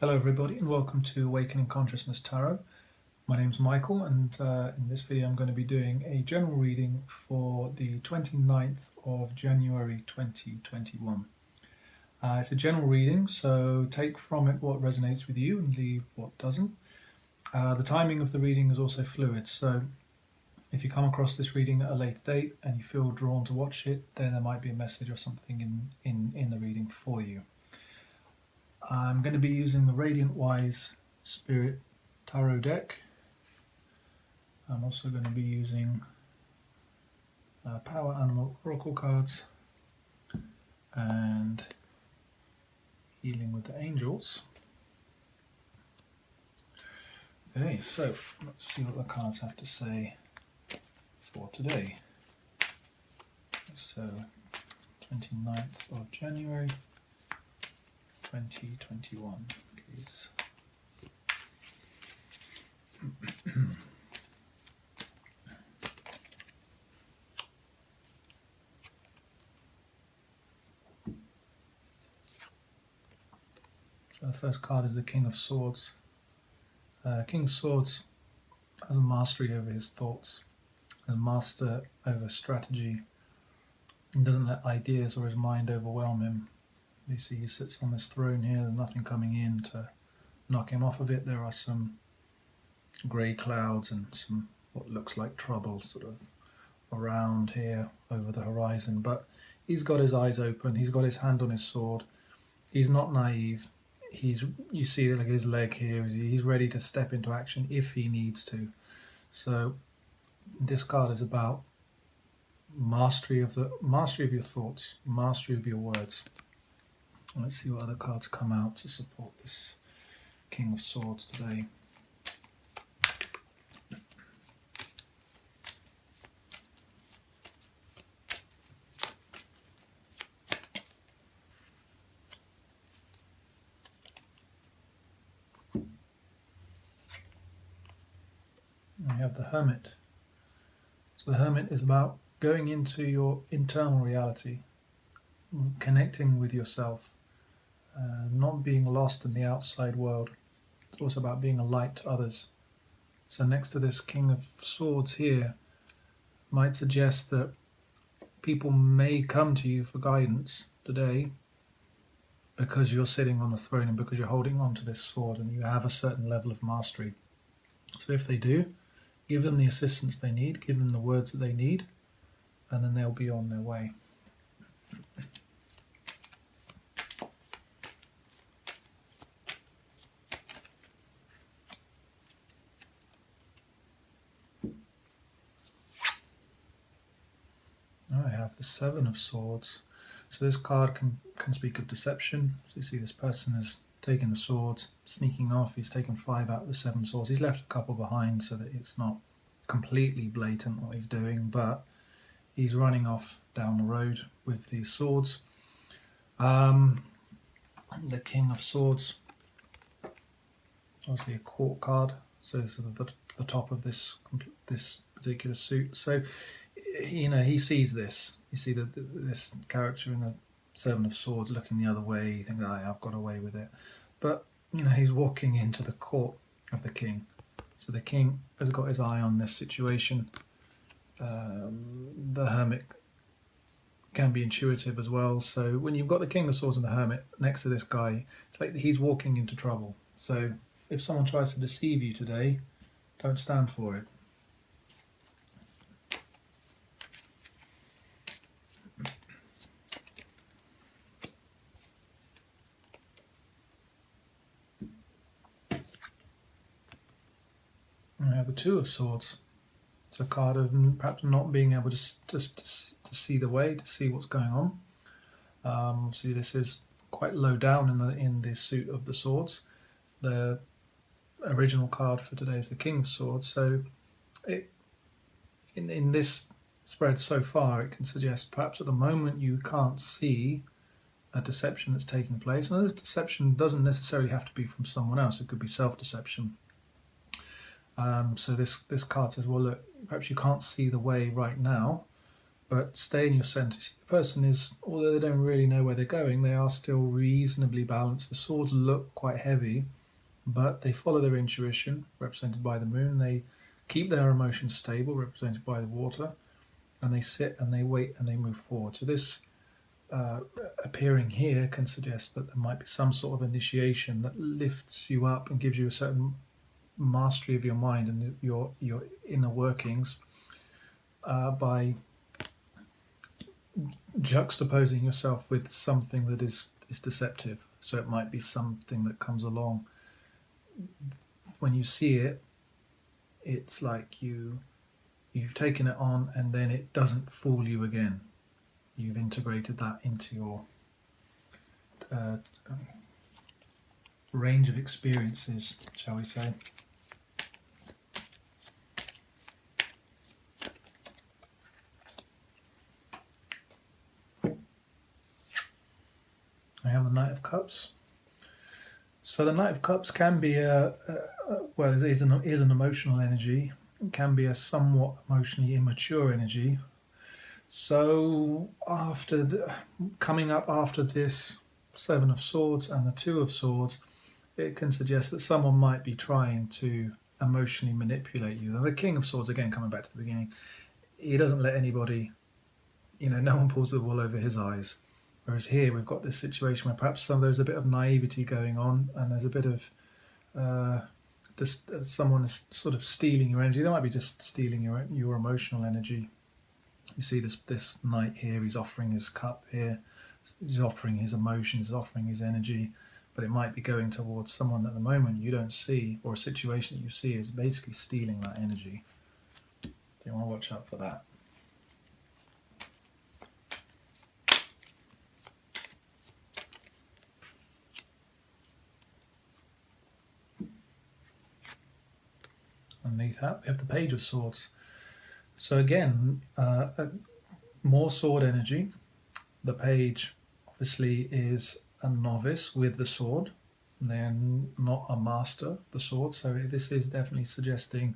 Hello everybody and welcome to Awakening Consciousness Tarot. My name's Michael and in this video I'm going to be doing a general reading for the 29th of January 2021. It's a general reading, so take from it what resonates with you and leave what doesn't. The timing of the reading is also fluid, so if you come across this reading at a later date and you feel drawn to watch it, then there might be a message or something in the reading for you. I'm going to be using the Radiant Wise Spirit Tarot deck. I'm also going to be using Power Animal Oracle cards and Healing with the Angels. Okay, so let's see what the cards have to say for today. So 29th of January 2021, please. So the first card is the King of Swords. King of Swords has a mastery over his thoughts, has a master over strategy, and doesn't let ideas or his mind overwhelm him. You see he sits on this throne here, there's nothing coming in to knock him off of it. There are some grey clouds and some what looks like trouble sort of around here over the horizon, but he's got his eyes open, he's got his hand on his sword, he's not naive. You see like his leg here, he's ready to step into action if he needs to. So this card is about mastery of your thoughts, mastery of your words. Let's see what other cards come out to support this King of Swords today. We have the Hermit. So the Hermit is about going into your internal reality, connecting with yourself, not being lost in the outside world. It's also about being a light to others. So next to this King of Swords here might suggest that people may come to you for guidance today because you're sitting on the throne and because you're holding on to this sword and you have a certain level of mastery. So if they do, give them the assistance they need, give them the words that they need, and then they'll be on their way. Now I have the Seven of Swords. So this card can speak of deception. So you see this person has taken the swords, sneaking off. He's taken 5 out of the 7 swords. He's left a couple behind so that it's not completely blatant what he's doing, but he's running off down the road with these swords. The King of Swords, obviously a court card, so sort of the top of this particular suit. So he sees this. You see this character in the Seven of Swords looking the other way. You think, I've got away with it, but he's walking into the court of the king. So the king has got his eye on this situation. The Hermit can be intuitive as well. So when you've got the King of Swords and the Hermit next to this guy, it's like he's walking into trouble. So if someone tries to deceive you today, don't stand for it. And we have the Two of Swords. It's a card of perhaps not being able to see the way, to see what's going on. Obviously, this is quite low down in the suit of the swords. The original card for today is the King of Swords. So, in this spread so far, it can suggest perhaps at the moment you can't see a deception that's taking place. Now, this deception doesn't necessarily have to be from someone else. It could be self-deception. So this card says, well, look, perhaps you can't see the way right now, but stay in your centre. The person is, although they don't really know where they're going, they are still reasonably balanced. The swords look quite heavy, but they follow their intuition, represented by the moon. They keep their emotions stable, represented by the water, and they sit and they wait and they move forward. So this appearing here can suggest that there might be some sort of initiation that lifts you up and gives you a certain mastery of your mind and your inner workings by juxtaposing yourself with something that is deceptive. So it might be something that comes along. When you see it, it's like you've taken it on and then it doesn't fool you again. You've integrated that into your range of experiences, shall we say. I have the Knight of Cups. So the Knight of Cups can be well, it is an emotional energy. It can be a somewhat emotionally immature energy. So coming up after this Seven of Swords and the Two of Swords, it can suggest that someone might be trying to emotionally manipulate you. The King of Swords, again, coming back to the beginning, he doesn't let anybody, no one pulls the wool over his eyes. Whereas here we've got this situation where perhaps there's a bit of naivety going on, and there's a bit of someone is sort of stealing your energy. They might be just stealing your emotional energy. You see this knight here, he's offering his cup here, he's offering his emotions, he's offering his energy, but it might be going towards someone at the moment you don't see, or a situation that you see is basically stealing that energy. So you want to watch out for that. Underneath that, we have the Page of Swords. So again, more sword energy. The page obviously is a novice with the sword. They're not a master, the sword. So this is definitely suggesting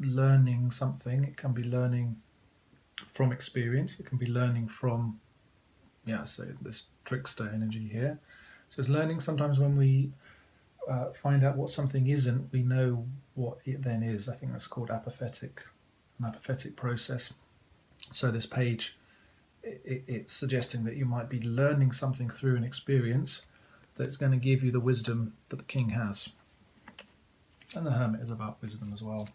learning something. It can be learning from experience. It can be learning from, so this trickster energy here. So it's learning. Sometimes when we find out what something isn't, we know what it then is. I think that's called an apathetic process. So this page, it's suggesting that you might be learning something through an experience that's going to give you the wisdom that the king has. And the Hermit is about wisdom as well.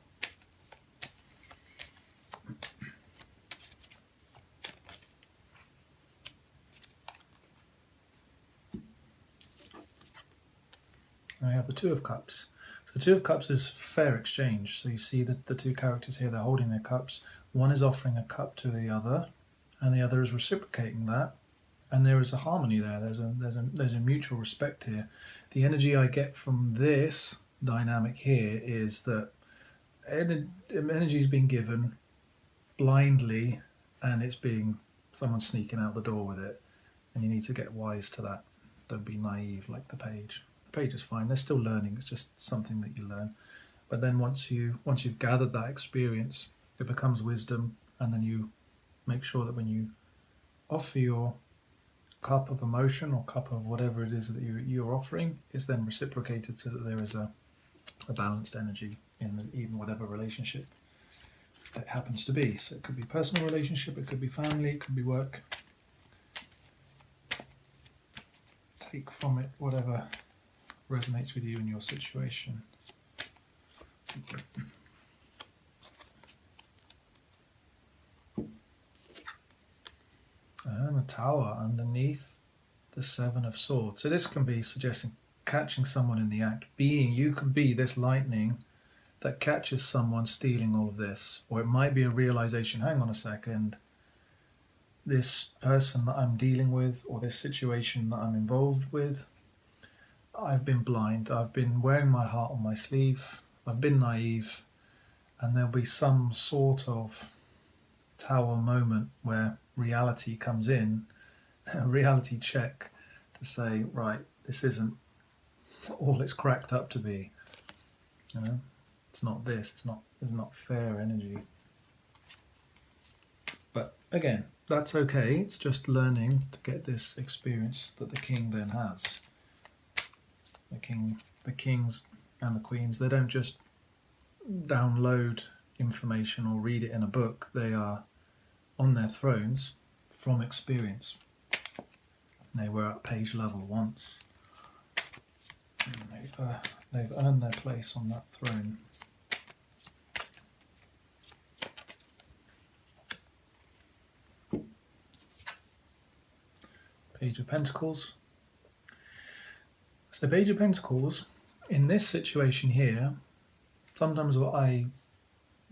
And we have the Two of Cups. So the Two of Cups is fair exchange. So you see that the two characters here, they're holding their cups. One is offering a cup to the other, and the other is reciprocating that. And there is a harmony there. There's a mutual respect here. The energy I get from this dynamic here is that energy is being given blindly, and someone's sneaking out the door with it. And you need to get wise to that. Don't be naive like the page. The page is fine. They're still learning. It's just something that you learn. But then once you've gathered that experience, it becomes wisdom, and then you make sure that when you offer your cup of emotion or cup of whatever it is that you're offering, is then reciprocated, so that there is a balanced energy in even whatever relationship it happens to be. So it could be personal relationship, it could be family, it could be work. Take from it whatever resonates with you in your situation. And a Tower underneath the Seven of Swords. So this can be suggesting catching someone in the act. You can be this lightning that catches someone stealing all of this. Or it might be a realization, hang on a second, this person that I'm dealing with, or this situation that I'm involved with, I've been blind, I've been wearing my heart on my sleeve, I've been naive, and there'll be some sort of Tower moment where reality comes in, a reality check to say, right, this isn't all it's cracked up to be. It's not this, it's not fair energy. But again, that's okay. It's just learning to get this experience that the king then has. The kings and the queens, they don't just download information or read it in a book. They are on their thrones from experience. They were at page level once. And they've earned their place on that throne. Page of Pentacles. So Page of Pentacles, in this situation here, sometimes what I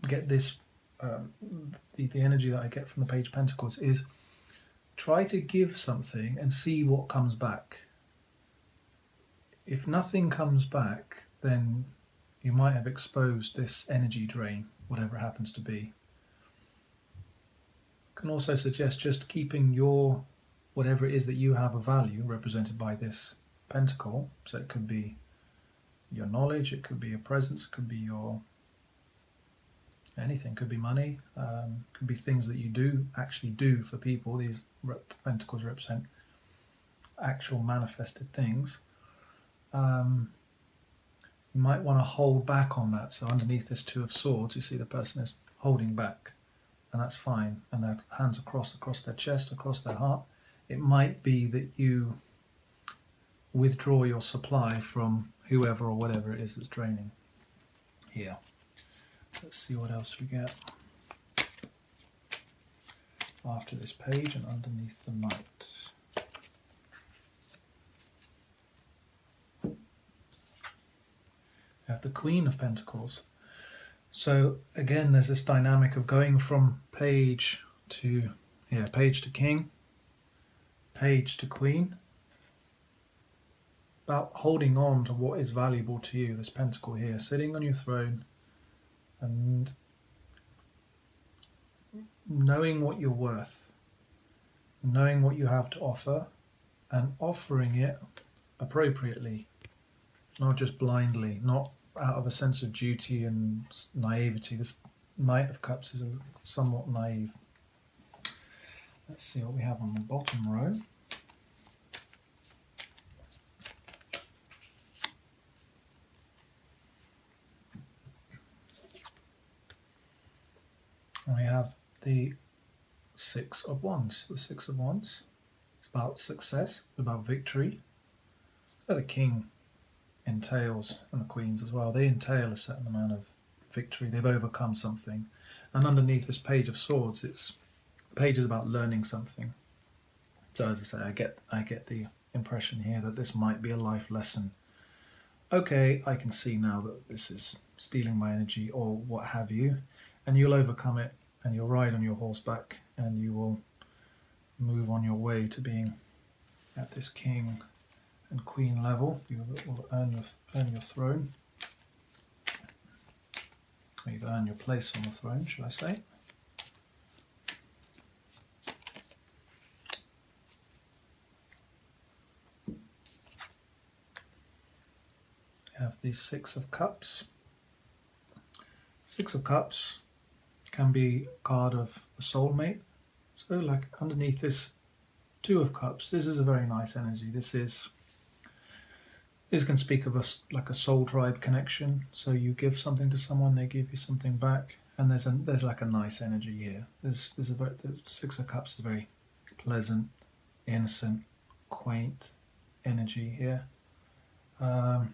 get this, the energy that I get from the Page of Pentacles is try to give something and see what comes back. If nothing comes back, then you might have exposed this energy drain, whatever it happens to be. Can also suggest just keeping your, whatever it is that you have a value represented by this pentacle. So it could be your knowledge, it could be your presence, it could be your anything, could be money, could be things that you actually do for people. These pentacles represent actual manifested things. You might want to hold back on that. So underneath this Two of Swords, you see the person is holding back, and that's fine. And their hands across their chest, across their heart. It might be that you withdraw your supply from whoever or whatever it is that's draining here. Let's see what else we get after this page and underneath the Knight. We have the Queen of Pentacles. So again, there's this dynamic of going from page to king, page to queen, about holding on to what is valuable to you. This pentacle here, sitting on your throne and knowing what you're worth, knowing what you have to offer and offering it appropriately, not just blindly, not out of a sense of duty and naivety. This Knight of Cups is somewhat naive. Let's see what we have on the bottom row. And we have the Six of Wands. The Six of Wands is about success, about victory. So the King entails, and the Queens as well, they entail a certain amount of victory. They've overcome something. And underneath this Page of Swords, the page is about learning something. So as I say, I get the impression here that this might be a life lesson. Okay, I can see now that this is stealing my energy or what have you, and you'll overcome it, and you'll ride on your horseback, and you will move on your way to being at this king and queen level. You will earn your throne. Or you've earned your place on the throne, should I say. You have the Six of Cups. Six of Cups can be a card of a soulmate. So like underneath this Two of Cups, this is a very nice energy. This can speak of like a soul tribe connection. So you give something to someone, they give you something back, and there's like a nice energy here. The Six of Cups is very pleasant, innocent, quaint energy here, and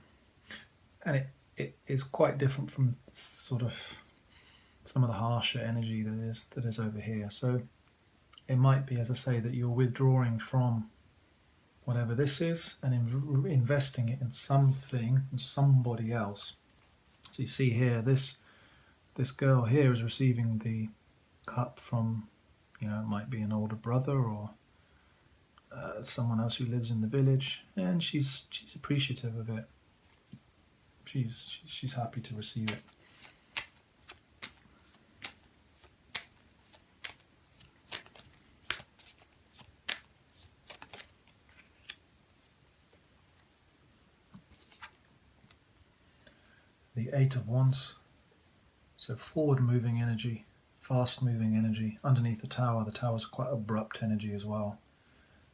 it is quite different from sort of some of the harsher energy that is over here. So it might be, as I say, that you're withdrawing from whatever this is and investing it in something and somebody else. So you see here, this girl here is receiving the cup from, it might be an older brother or someone else who lives in the village, and she's appreciative of it. She's happy to receive it. The Eight of Wands, so forward moving energy, fast-moving energy. Underneath the tower's quite abrupt energy as well.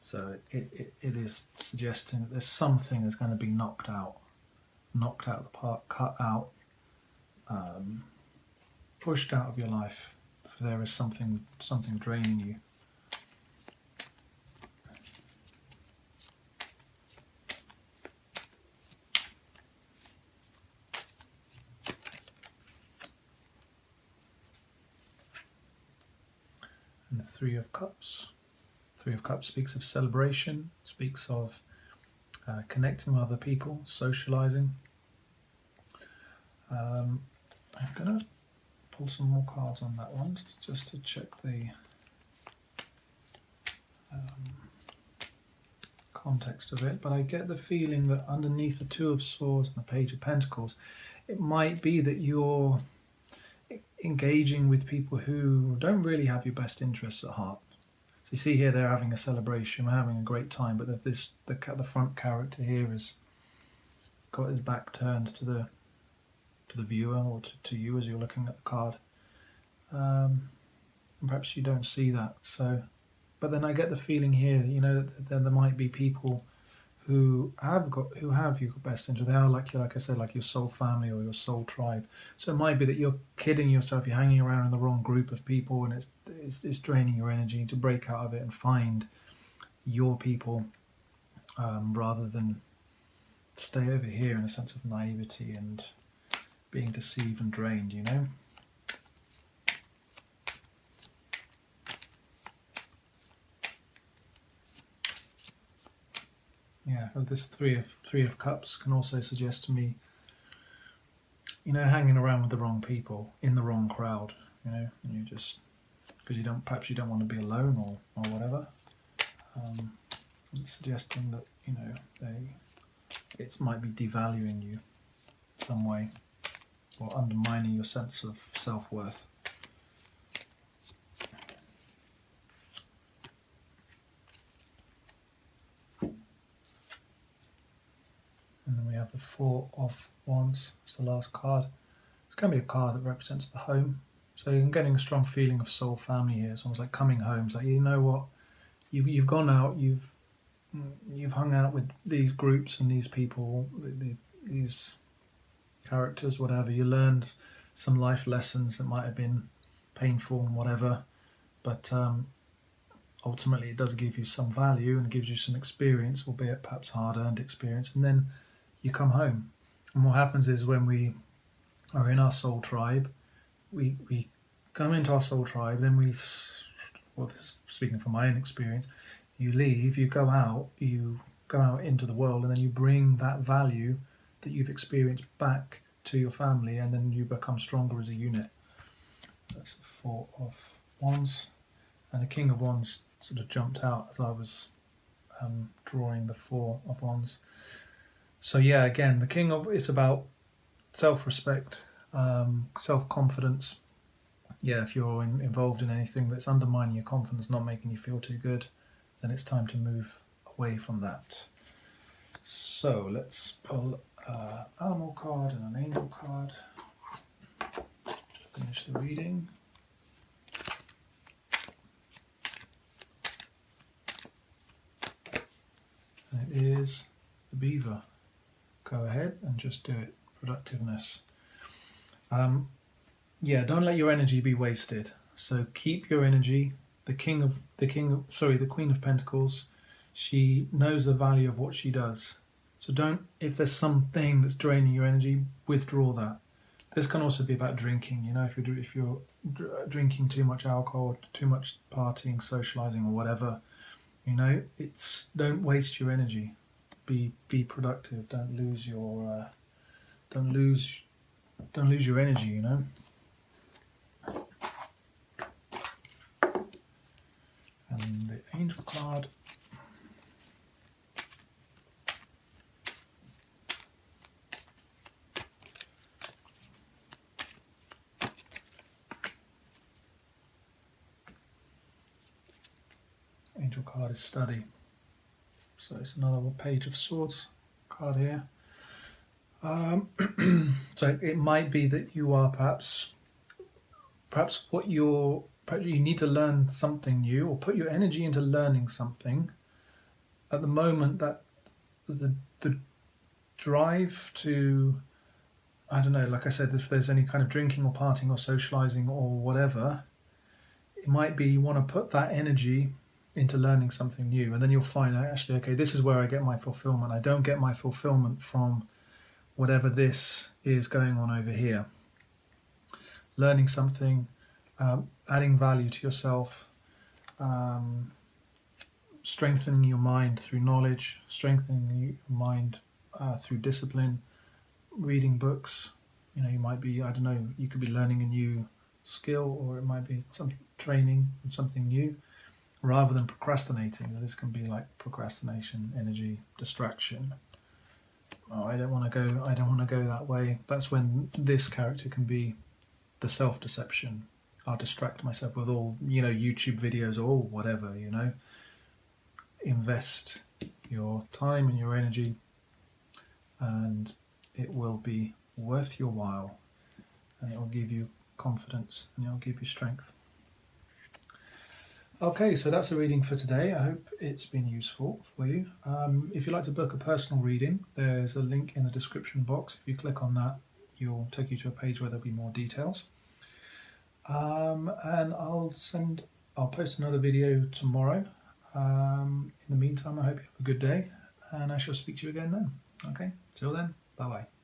So it is suggesting that there's something that's going to be knocked out of the park, cut out, pushed out of your life. If there is something draining you. And the Three of Cups. Three of Cups speaks of celebration, speaks of connecting with other people, socializing. I'm going to pull some more cards on that one just to check the context of it, but I get the feeling that underneath the Two of Swords and the Page of Pentacles, it might be that you're engaging with people who don't really have your best interests at heart. So you see here they're having a celebration, we're having a great time, but the front character here has got his back turned to the viewer, or to you as you're looking at the card. And perhaps you don't see that. So, but then I get the feeling here, you know, that there might be people who have your best interest. They are like I said, like your soul family or your soul tribe. So it might be that you're kidding yourself, you're hanging around in the wrong group of people, and it's draining your energy. To break out of it and find your people, rather than stay over here in a sense of naivety and being deceived and drained, you know. Yeah, this three of Cups can also suggest to me, you know, hanging around with the wrong people in the wrong crowd, you know, and you just because perhaps you don't want to be alone or whatever. It's suggesting that, you know, it might be devaluing you in some way, or undermining your sense of self-worth. And then we have the Four of Wands. It's the last card. It's going to be a card that represents the home. So I'm getting a strong feeling of soul family here. It's almost like coming home. It's like, you know what, you've gone out, you've hung out with these groups and these people, these characters, whatever. You learned some life lessons that might have been painful and whatever, but ultimately it does give you some value and gives you some experience, albeit perhaps hard-earned experience, and then you come home. And what happens is, when we are in our soul tribe, we come into our soul tribe, then well, speaking from my own experience, you leave, you go out into the world, and then you bring that value that you've experienced back to your family, and then you become stronger as a unit. That's the Four of Wands. And the King of Wands sort of jumped out as I was drawing the Four of Wands. So yeah, again, it's about self-respect, self-confidence. Yeah, if you're involved in anything that's undermining your confidence, not making you feel too good, then it's time to move away from that. So let's pull an animal card and an angel card to finish the reading. And it is the beaver. Go ahead and just do it. Productiveness. Yeah, don't let your energy be wasted. So keep your energy. The Queen of Pentacles, she knows the value of what she does. So if there's something that's draining your energy, withdraw that. This can also be about drinking. You know, if you're drinking too much alcohol, too much partying, socializing, or whatever, you know, don't waste your energy. Be productive. Don't lose your energy. You know. And the angel card. Angel card is study. So it's another Page of Swords card here. So it might be that you are perhaps perhaps you need to learn something new, or put your energy into learning something. At the moment, that the drive to, I don't know, like I said, if there's any kind of drinking or partying or socializing or whatever, it might be you want to put that energy into learning something new, and then you'll find out, actually, okay, this is where I get my fulfillment. I don't get my fulfillment from whatever this is going on over here. Learning something, adding value to yourself, strengthening your mind through knowledge, strengthening your mind through discipline, reading books. You might be, I don't know, you could be learning a new skill, or it might be some training in something new, rather than procrastinating. This can be like procrastination, energy, distraction. Oh, I don't want to go that way. That's when this character can be the self-deception. I'll distract myself with all, YouTube videos or whatever, Invest your time and your energy, and it will be worth your while, and it will give you confidence, and it will give you strength. Okay, so that's the reading for today. I hope it's been useful for you. If you'd like to book a personal reading, there's a link in the description box. If you click on that, you'll take you to a page where there'll be more details. And I'll post another video tomorrow. In the meantime, I hope you have a good day, and I shall speak to you again then. Okay, till then, bye-bye.